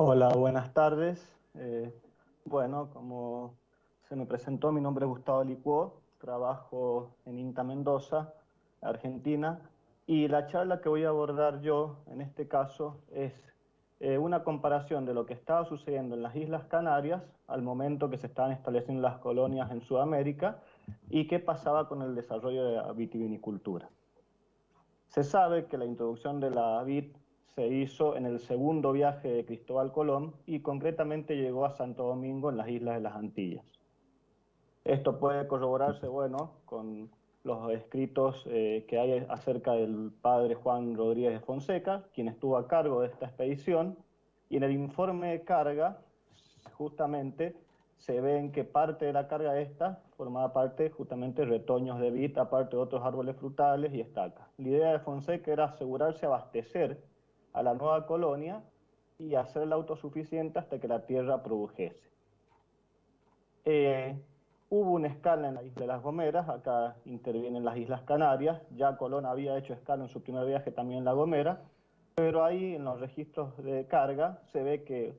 Hola, buenas tardes. Bueno, como se me presentó, mi nombre es Gustavo Licuó, trabajo en INTA Mendoza, Argentina, y la charla que voy a abordar yo en este caso es una comparación de lo que estaba sucediendo en las Islas Canarias al momento que se estaban estableciendo las colonias en Sudamérica y qué pasaba con el desarrollo de la vitivinicultura. Se sabe que la introducción de la vid se hizo en el segundo viaje de Cristóbal Colón y concretamente llegó a Santo Domingo en las Islas de las Antillas. Esto puede corroborarse, bueno, con los escritos que hay acerca del padre Juan Rodríguez de Fonseca, quien estuvo a cargo de esta expedición, y en el informe de carga, justamente, se ve en que parte de la carga esta formaba parte justamente de retoños de vid, aparte de otros árboles frutales y estacas. La idea de Fonseca era asegurarse abastecer a la nueva colonia y hacerla autosuficiente hasta que la tierra produjese. Eh, Hubo una escala en la isla de Las Gomeras, acá intervienen las Islas Canarias, ya Colón había hecho escala en su primer viaje también en La Gomera, pero ahí en los registros de carga se ve que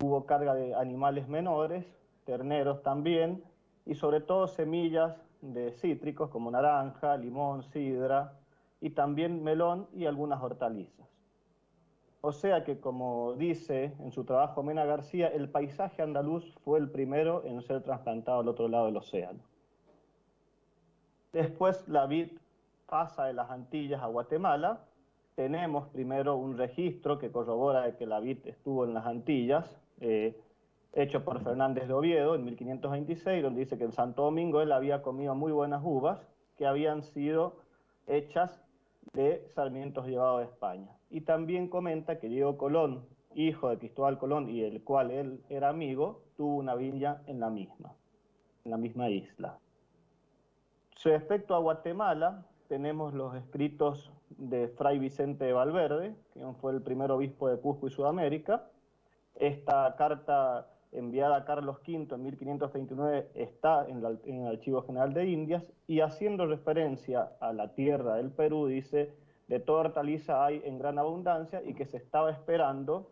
hubo carga de animales menores, terneros también, y sobre todo semillas de cítricos como naranja, limón, sidra, y también melón y algunas hortalizas. O sea que, como dice en su trabajo Mena García, el paisaje andaluz fue el primero en ser trasplantado al otro lado del océano. Después la vid pasa de las Antillas a Guatemala. Tenemos primero un registro que corrobora de que la vid estuvo en las Antillas, hecho por Fernández de Oviedo en 1526, donde dice que en Santo Domingo él había comido muy buenas uvas que habían sido hechas de sarmientos llevados de España. Y también comenta que Diego Colón, hijo de Cristóbal Colón y el cual él era amigo, tuvo una viña en la misma isla. Respecto a Guatemala, tenemos los escritos de Fray Vicente de Valverde, que fue el primer obispo de Cusco y Sudamérica. Esta carta enviada a Carlos V en 1539 está en el Archivo General de Indias y haciendo referencia a la tierra del Perú, dice, de toda hortaliza hay en gran abundancia y que se estaba esperando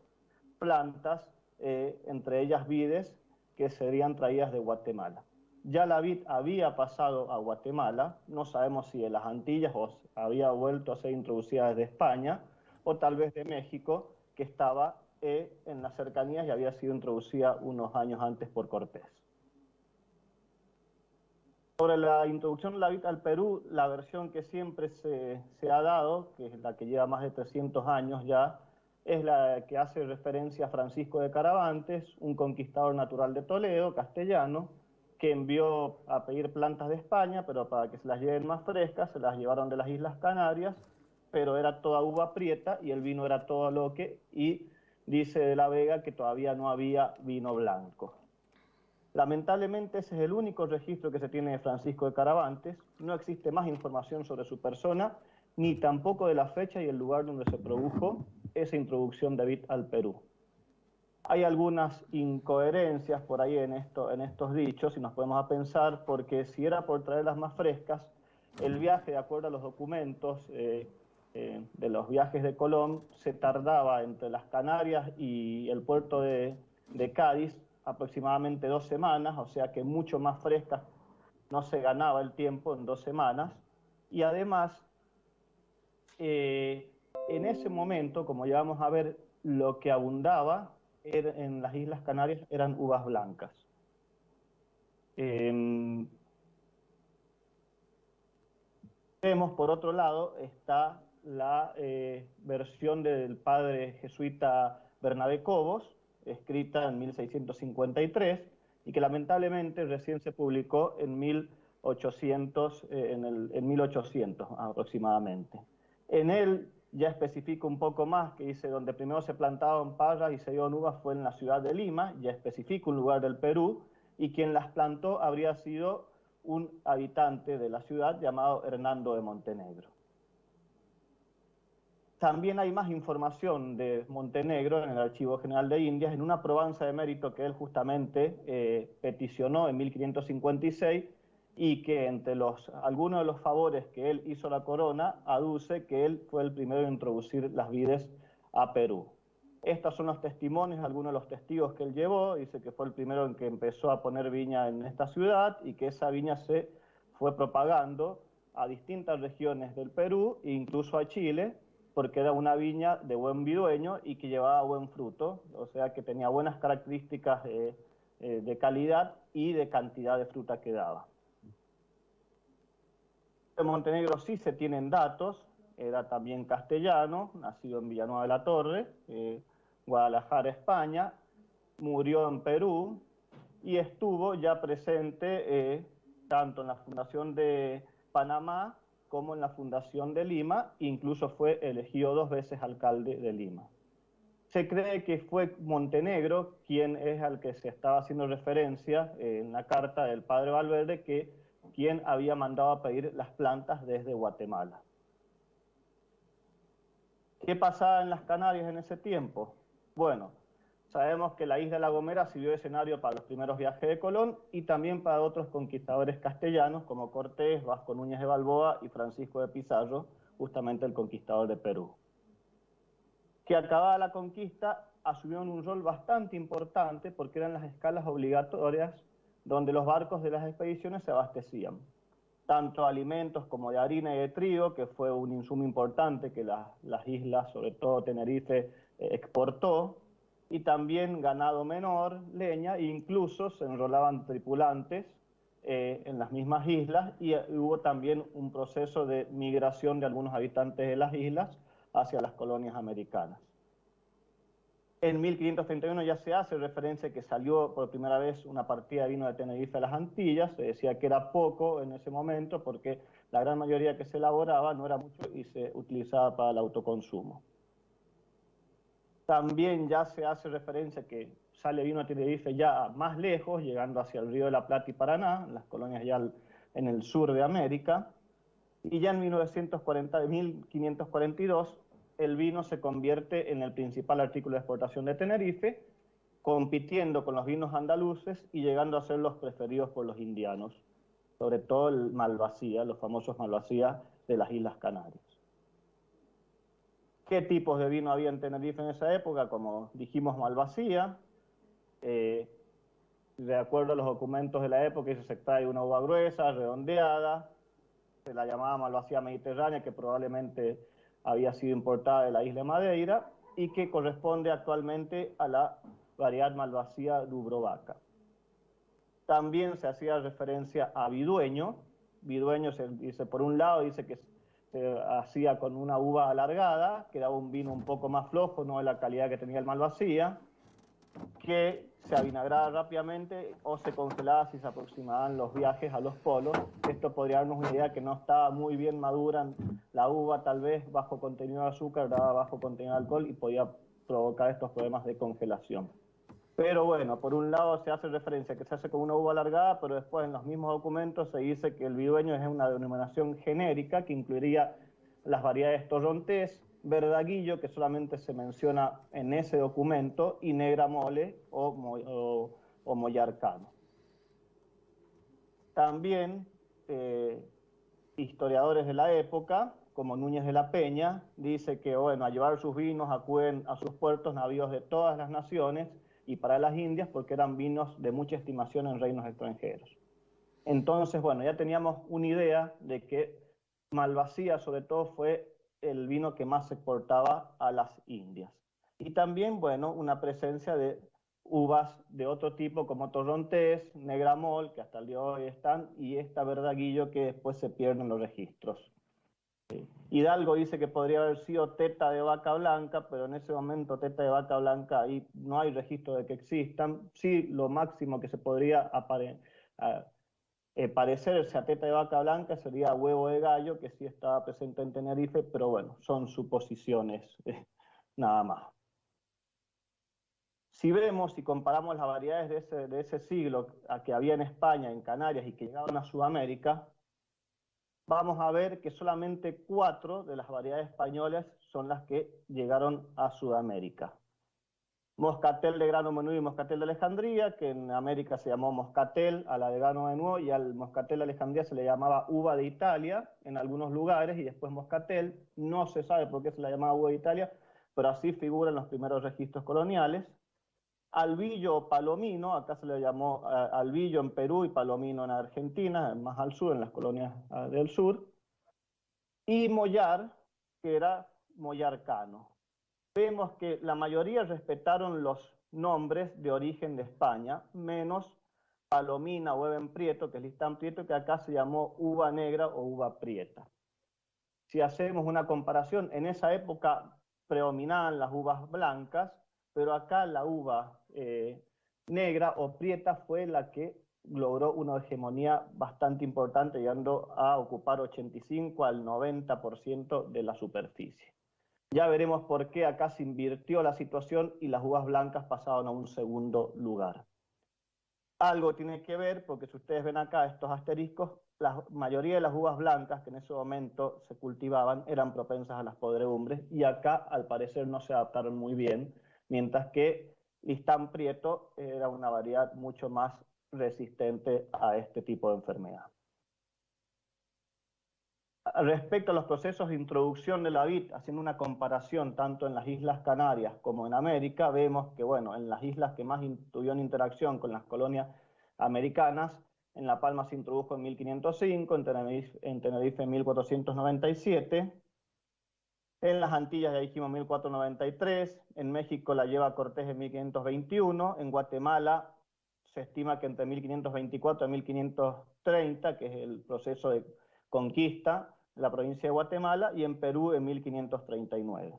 plantas, entre ellas vides, que serían traídas de Guatemala. Ya la vid había pasado a Guatemala, no sabemos si de las Antillas o había vuelto a ser introducida desde España, o tal vez de México, que estaba en las cercanías y había sido introducida unos años antes por Cortés. Sobre la introducción de la vid al Perú, la versión que siempre se ha dado, que es la que lleva más de 300 años ya, es la que hace referencia a Francisco de Caravantes, un conquistador natural de Toledo, castellano, que envió a pedir plantas de España, pero para que se las lleven más frescas, se las llevaron de las Islas Canarias, pero era toda uva prieta y el vino era todo loque, y dice de la Vega que todavía no había vino blanco. Lamentablemente ese es el único registro que se tiene de Francisco de Caravantes, no existe más información sobre su persona, ni tampoco de la fecha y el lugar donde se produjo esa introducción de vid al Perú. Hay algunas incoherencias por ahí en estos dichos, y nos podemos a pensar, porque si era por traerlas más frescas, el viaje, de acuerdo a los documentos de los viajes de Colón, se tardaba entre las Canarias y el puerto de Cádiz aproximadamente 2 semanas, o sea que mucho más frescas no se ganaba el tiempo en 2 semanas, y además en ese momento, como ya vamos a ver, lo que abundaba en las Islas Canarias eran uvas blancas. Eh, Vemos, por otro lado, está la versión del padre jesuita Bernabé Cobos, escrita en 1653, y que lamentablemente recién se publicó en 1800, en 1800 aproximadamente. En él ya especifica un poco más, que dice, donde primero se plantaban parras y se dieron uvas fue en la ciudad de Lima, ya especifica un lugar del Perú, y quien las plantó habría sido un habitante de la ciudad llamado Hernando de Montenegro. También hay más información de Montenegro en el Archivo General de Indias, en una probanza de mérito que él justamente peticionó en 1556 y que entre algunos de los favores que él hizo a la corona, aduce que él fue el primero en introducir las vides a Perú. Estos son los testimonios, algunos de los testigos que él llevó. Dice que fue el primero en que empezó a poner viña en esta ciudad y que esa viña se fue propagando a distintas regiones del Perú e incluso a Chile, porque era una viña de buen vidueño y que llevaba buen fruto, o sea que tenía buenas características de calidad y de cantidad de fruta que daba. De Montenegro sí se tienen datos, era también castellano, nacido en Villanueva de la Torre, Guadalajara, España, murió en Perú y estuvo ya presente tanto en la fundación de Panamá como en la fundación de Lima, incluso fue elegido 2 veces alcalde de Lima. Se cree que fue Montenegro quien es al que se estaba haciendo referencia en la carta del padre Valverde, quien había mandado a pedir las plantas desde Guatemala. ¿Qué pasaba en las Canarias en ese tiempo? Bueno, sabemos que la isla de La Gomera sirvió de escenario para los primeros viajes de Colón y también para otros conquistadores castellanos como Cortés, Vasco Núñez de Balboa y Francisco de Pizarro, justamente el conquistador de Perú. Que acabada la conquista asumieron un rol bastante importante porque eran las escalas obligatorias donde los barcos de las expediciones se abastecían, tanto de alimentos como de harina y de trigo, que fue un insumo importante que las islas, sobre todo Tenerife, exportó, y también ganado menor, leña, e incluso se enrolaban tripulantes en las mismas islas, y hubo también un proceso de migración de algunos habitantes de las islas hacia las colonias americanas. En 1531 ya se hace referencia que salió por primera vez una partida de vino de Tenerife a las Antillas. Se decía que era poco en ese momento porque la gran mayoría que se elaboraba no era mucho y se utilizaba para el autoconsumo. También ya se hace referencia que sale vino de Tenerife ya más lejos, llegando hacia el Río de la Plata y Paraná, las colonias ya en el sur de América. Y ya en 1542 el vino se convierte en el principal artículo de exportación de Tenerife, compitiendo con los vinos andaluces y llegando a ser los preferidos por los indianos, sobre todo el Malvasía, los famosos Malvasía de las Islas Canarias. ¿Qué tipos de vino había en Tenerife en esa época? Como dijimos, Malvasía. De acuerdo a los documentos de la época, se extrae una uva gruesa, redondeada, se la llamaba Malvasía mediterránea, que probablemente había sido importada de la isla de Madeira y que corresponde actualmente a la variedad Malvasía Dubrovaca. También se hacía referencia a vidueño. Vidueño se dice, por un lado, dice que se hacía con una uva alargada, que daba un vino un poco más flojo, no de la calidad que tenía el Malvasía, que se avinagraba rápidamente o se congelaba si se aproximaban los viajes a los polos. Esto podría darnos una idea que no estaba muy bien madura la uva, tal vez bajo contenido de azúcar, daba bajo contenido de alcohol y podía provocar estos problemas de congelación. Pero bueno, por un lado se hace referencia a que se hace con una uva alargada, pero después en los mismos documentos se dice que el vidueño es una denominación genérica que incluiría las variedades torrontés, verdaguillo, que solamente se menciona en ese documento, y negra mole o mollarcano. También historiadores de la época, como Núñez de la Peña, dice que bueno, a llevar sus vinos acuden a sus puertos navíos de todas las naciones y para las Indias porque eran vinos de mucha estimación en reinos extranjeros. Entonces, bueno, ya teníamos una idea de que Malvasía sobre todo fue el vino que más se exportaba a las Indias. Y también, bueno, una presencia de uvas de otro tipo como Torrontés, Negramol, que hasta el día de hoy están, y esta Verdaguillo que después se pierde en los registros. Hidalgo dice que podría haber sido teta de vaca blanca, pero en ese momento teta de vaca blanca ahí no hay registro de que existan. Sí, lo máximo que se podría parecerse a teta de vaca blanca sería huevo de gallo, que sí estaba presente en Tenerife, pero bueno, son suposiciones, nada más. Si vemos y comparamos las variedades de ese siglo a que había en España, en Canarias y que llegaban a Sudamérica, vamos a ver que solamente 4 de las variedades españolas son las que llegaron a Sudamérica. Moscatel de grano menudo y moscatel de Alejandría, que en América se llamó moscatel a la de grano menudo, y al moscatel de Alejandría se le llamaba uva de Italia en algunos lugares, y después moscatel. No se sabe por qué se la llamaba uva de Italia, pero así figuran los primeros registros coloniales. Albillo o palomino, acá se le llamó albillo en Perú y palomino en Argentina, más al sur, en las colonias del sur, y mollar, que era mollarcano. Vemos que la mayoría respetaron los nombres de origen de España, menos palomina o Eben Prieto, que es listán prieto, que acá se llamó uva negra o uva prieta. Si hacemos una comparación, en esa época predominaban las uvas blancas, pero acá la uva negra o prieta fue la que logró una hegemonía bastante importante, llegando a ocupar 85 al 90% de la superficie. Ya veremos por qué acá se invirtió la situación y las uvas blancas pasaron a un segundo lugar. Algo tiene que ver, porque si ustedes ven acá estos asteriscos, la mayoría de las uvas blancas que en ese momento se cultivaban eran propensas a las podredumbres y acá al parecer no se adaptaron muy bien, mientras que listán prieto era una variedad mucho más resistente a este tipo de enfermedad. Respecto a los procesos de introducción de la vid, haciendo una comparación tanto en las Islas Canarias como en América, vemos que, bueno, en las islas que más tuvieron interacción con las colonias americanas, en La Palma se introdujo en 1505, en Tenerife en 1497, en las Antillas ya dijimos 1493, en México la lleva Cortés en 1521, en Guatemala se estima que entre 1524 y 1530, que es el proceso de conquista, la provincia de Guatemala, y en Perú en 1539.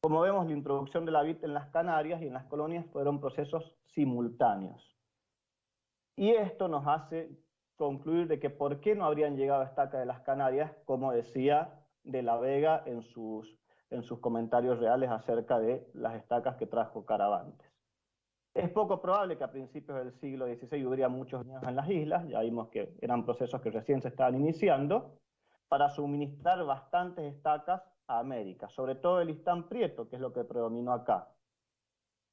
Como vemos, la introducción de la vid en las Canarias y en las colonias fueron procesos simultáneos. Y esto nos hace concluir de que por qué no habrían llegado estacas de las Canarias, como decía de la Vega en sus comentarios reales acerca de las estacas que trajo Caravantes. Es poco probable que a principios del siglo XVI hubiera muchos niños en las islas, ya vimos que eran procesos que recién se estaban iniciando, para suministrar bastantes estacas a América, sobre todo el listán prieto, que es lo que predominó acá.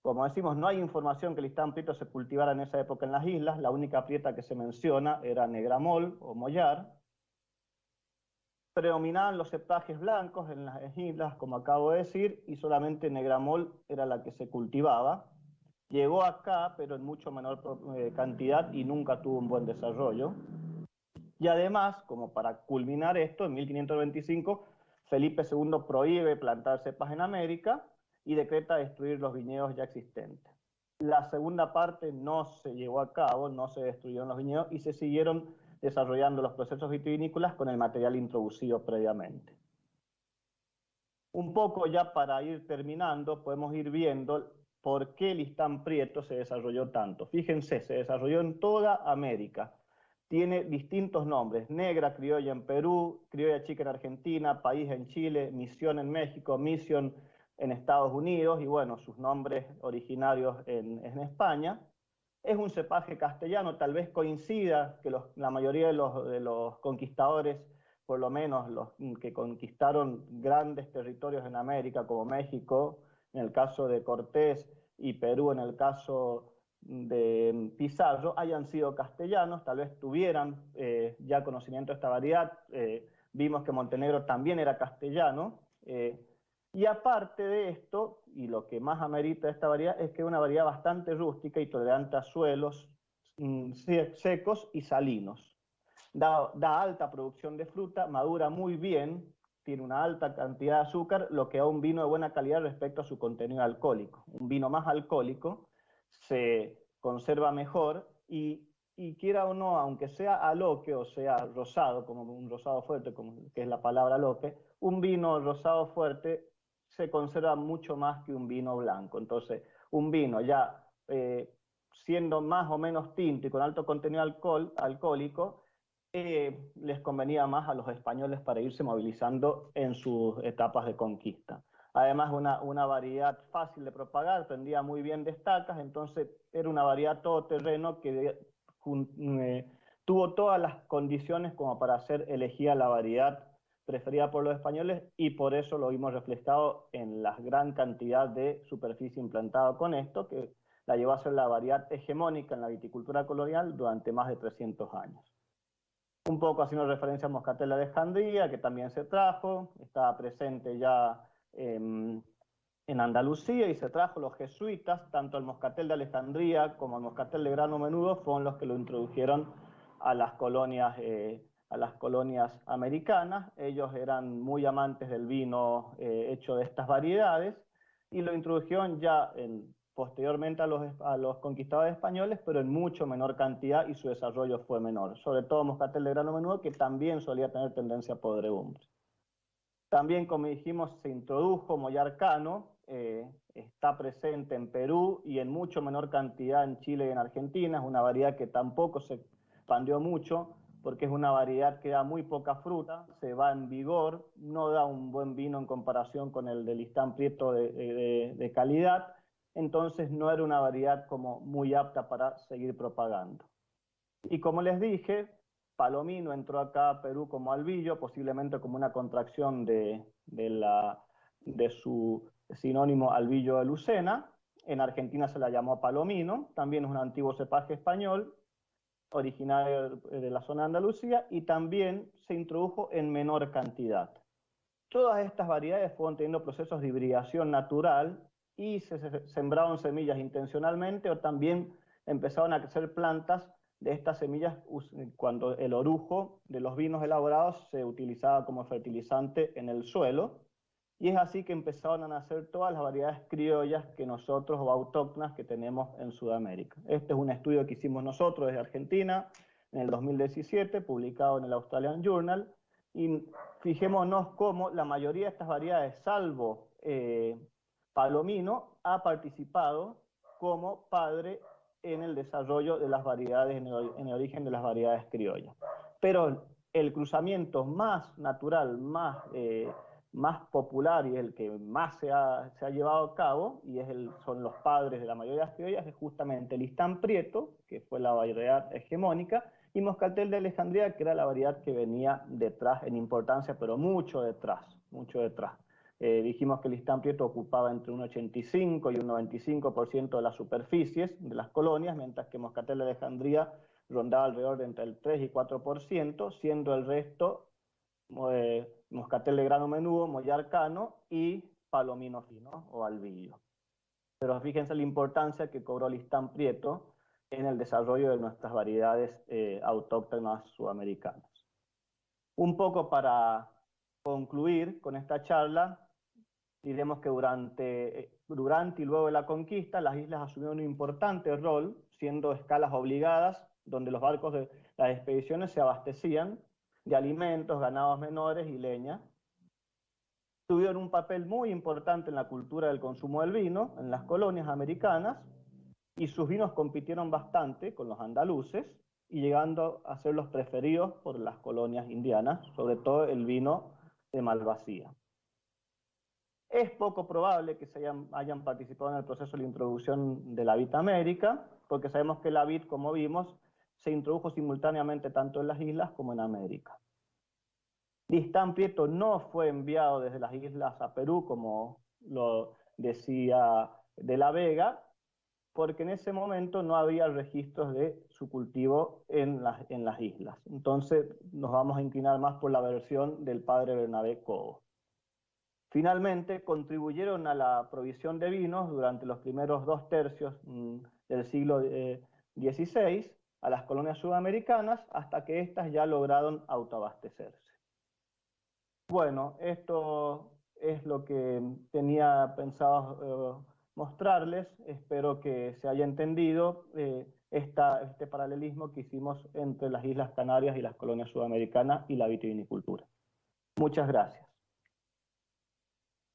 Como decimos, no hay información que el listán prieto se cultivara en esa época en las islas, la única prieta que se menciona era negramol o mollar. Predominaban los cepajes blancos en las islas, como acabo de decir, y solamente negramol era la que se cultivaba. Llegó acá, pero en mucho menor cantidad y nunca tuvo un buen desarrollo. Y además, como para culminar esto, en 1525, Felipe II prohíbe plantar cepas en América y decreta destruir los viñedos ya existentes. La segunda parte no se llevó a cabo, no se destruyeron los viñedos y se siguieron desarrollando los procesos vitivinícolas con el material introducido previamente. Un poco ya para ir terminando, podemos ir viendo por qué el listán prieto se desarrolló tanto. Fíjense, se desarrolló en toda América. Tiene distintos nombres: negra criolla en Perú, criolla chica en Argentina, país en Chile, misión en México, mission en Estados Unidos y bueno, sus nombres originarios en España. Es un cepaje castellano, tal vez coincida que la mayoría de los conquistadores, por lo menos los que conquistaron grandes territorios en América, como México, en el caso de Cortés, y Perú en el caso de Pizarro, hayan sido castellanos, tal vez tuvieran ya conocimiento de esta variedad. Vimos que Montenegro también era castellano. Y aparte de esto, y lo que más amerita esta variedad, es que es una variedad bastante rústica y tolerante a suelos secos y salinos. Da alta producción de fruta, madura muy bien, tiene una alta cantidad de azúcar, lo que da un vino de buena calidad respecto a su contenido alcohólico. Un vino más alcohólico se conserva mejor y quiera o no, aunque sea aloque o sea rosado, como un rosado fuerte, que es la palabra aloque, un vino rosado fuerte se conserva mucho más que un vino blanco. Entonces, un vino ya siendo más o menos tinto y con alto contenido alcohólico, les convenía más a los españoles para irse movilizando en sus etapas de conquista. Además, una variedad fácil de propagar, prendía muy bien de estacas, entonces era una variedad todoterreno que tuvo todas las condiciones como para ser elegida la variedad preferida por los españoles y por eso lo vimos reflejado en la gran cantidad de superficie implantada con esto, que la llevó a ser la variedad hegemónica en la viticultura colonial durante más de 300 años. Un poco haciendo referencia a Moscatel de Alejandría, que también se trajo, estaba presente ya en Andalucía y se trajo los jesuitas, tanto el moscatel de Alejandría como el moscatel de grano menudo fueron los que lo introdujeron a las colonias americanas. Ellos eran muy amantes del vino hecho de estas variedades y lo introdujeron ya posteriormente a los conquistadores españoles, pero en mucho menor cantidad y su desarrollo fue menor. Sobre todo moscatel de grano menudo, que también solía tener tendencia a podredumbre. También, como dijimos, se introdujo Mollar Cano, está presente en Perú y en mucho menor cantidad en Chile y en Argentina. Es una variedad que tampoco se expandió mucho porque es una variedad que da muy poca fruta, se va en vigor, no da un buen vino en comparación con el de Listán Prieto de calidad, entonces no era una variedad como muy apta para seguir propagando. Y como les dije, Palomino entró acá a Perú como albillo, posiblemente como una contracción de su sinónimo albillo de Lucena. En Argentina se la llamó Palomino, también es un antiguo cepaje español, originario de la zona de Andalucía, y también se introdujo en menor cantidad. Todas estas variedades fueron teniendo procesos de hibridación natural y se sembraron semillas intencionalmente o también empezaron a crecer plantas de estas semillas cuando el orujo de los vinos elaborados se utilizaba como fertilizante en el suelo. Y es así que empezaron a nacer todas las variedades criollas que nosotros o autóctonas que tenemos en Sudamérica. Este es un estudio que hicimos nosotros desde Argentina en el 2017, publicado en el Australian Journal, y fijémonos cómo la mayoría de estas variedades, salvo Palomino, ha participado como padre en el desarrollo de las variedades, en el origen de las variedades criollas. Pero el cruzamiento más natural, más popular y el que más se ha llevado a cabo, y son los padres de la mayoría de las criollas, es justamente Listán Prieto, que fue la variedad hegemónica, y Moscatel de Alejandría, que era la variedad que venía detrás en importancia, pero mucho detrás, mucho detrás. Dijimos que Listán Prieto ocupaba entre un 85 y un 95% de las superficies de las colonias, mientras que Moscatel de Alejandría rondaba alrededor de entre el 3 y 4%, siendo el resto moscatel de grano menudo, mollar cano y palomino fino o albillo. Pero fíjense la importancia que cobró Listán Prieto en el desarrollo de nuestras variedades autóctonas sudamericanas. Un poco para concluir con esta charla, diremos que durante y luego de la conquista, las islas asumieron un importante rol, siendo escalas obligadas, donde los barcos de las expediciones se abastecían de alimentos, ganados menores y leña. Tuvieron un papel muy importante en la cultura del consumo del vino en las colonias americanas, y sus vinos compitieron bastante con los andaluces, y llegando a ser los preferidos por las colonias indianas, sobre todo el vino de Malvasía. Es poco probable que hayan participado en el proceso de la introducción de la vid a América, porque sabemos que la vid, como vimos, se introdujo simultáneamente tanto en las islas como en América. Listán Prieto no fue enviado desde las islas a Perú, como lo decía de la Vega, porque en ese momento no había registros de su cultivo en las islas. Entonces nos vamos a inclinar más por la versión del padre Bernabé Cobo. Finalmente, contribuyeron a la provisión de vinos durante los primeros 2/3 del siglo XVI a las colonias sudamericanas, hasta que éstas ya lograron autoabastecerse. Bueno, esto es lo que tenía pensado mostrarles. Espero que se haya entendido este paralelismo que hicimos entre las Islas Canarias y las colonias sudamericanas y la vitivinicultura. Muchas gracias.